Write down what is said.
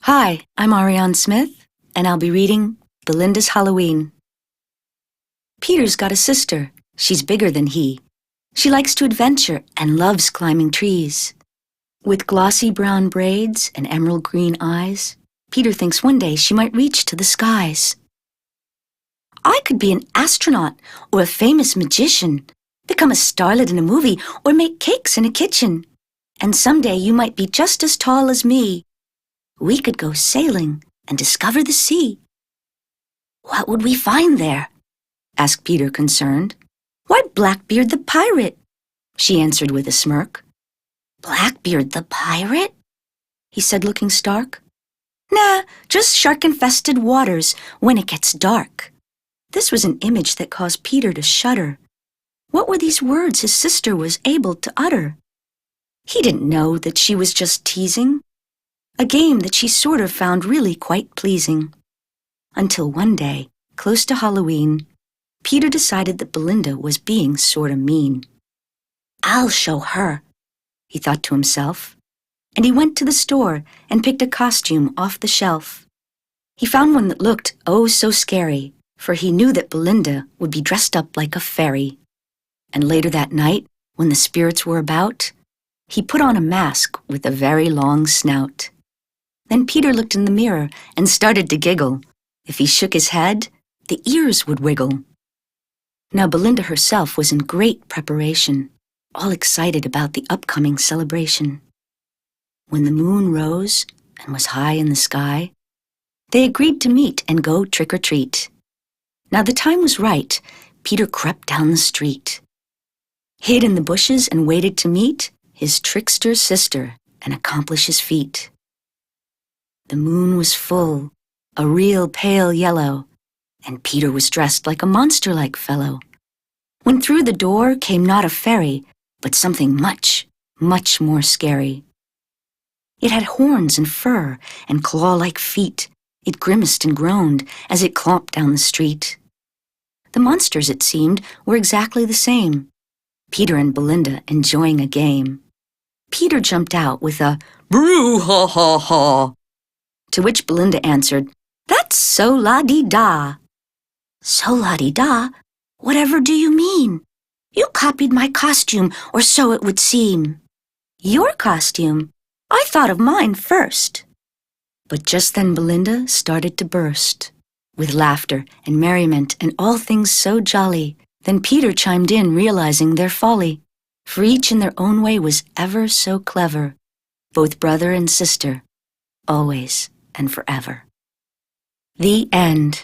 Hi, I'm Ariane Smith, and I'll be reading Belinda's Halloween. Peter's got a sister. She's bigger than he. She likes to adventure and loves climbing trees. With glossy brown braids and emerald green eyes, Peter thinks one day she might reach to the skies. I could be an astronaut or a famous magician, become a starlet in a movie, or make cakes in a kitchen. And someday you might be just as tall as me. We could go sailing and discover the sea. What would we find there? Asked Peter, concerned. Why, Blackbeard the pirate, she answered with a smirk. Blackbeard the pirate? He said, looking stark. Nah, just shark-infested waters when it gets dark. This was an image that caused Peter to shudder. What were these words his sister was able to utter? He didn't know that she was just teasing. A game that she sort of found really quite pleasing. Until one day, close to Halloween, Peter decided that Belinda was being sort of mean. I'll show her, he thought to himself, and he went to the store and picked a costume off the shelf. He found one that looked oh so scary, for he knew that Belinda would be dressed up like a fairy. And later that night, when the spirits were about, he put on a mask with a very long snout. Then Peter looked in the mirror and started to giggle. If he shook his head, the ears would wiggle. Now Belinda herself was in great preparation, all excited about the upcoming celebration. When the moon rose and was high in the sky, they agreed to meet and go trick-or-treat. Now the time was right. Peter crept down the street, hid in the bushes and waited to meet his trickster sister and accomplish his feat. The moon was full, a real pale yellow, and Peter was dressed like a monster-like fellow. When through the door came not a fairy, but something much, much more scary. It had horns and fur and claw-like feet. It grimaced and groaned as it clomped down the street. The monsters, it seemed, were exactly the same. Peter and Belinda enjoying a game. Peter jumped out with a boo-ha-ha-ha. To which Belinda answered, That's so la-dee-da. So la-dee-da? Whatever do you mean? You copied my costume, or so it would seem. Your costume? I thought of mine first. But just then Belinda started to burst, with laughter and merriment and all things so jolly. Then Peter chimed in, realizing their folly, for each in their own way was ever so clever, both brother and sister, always and forever. The end.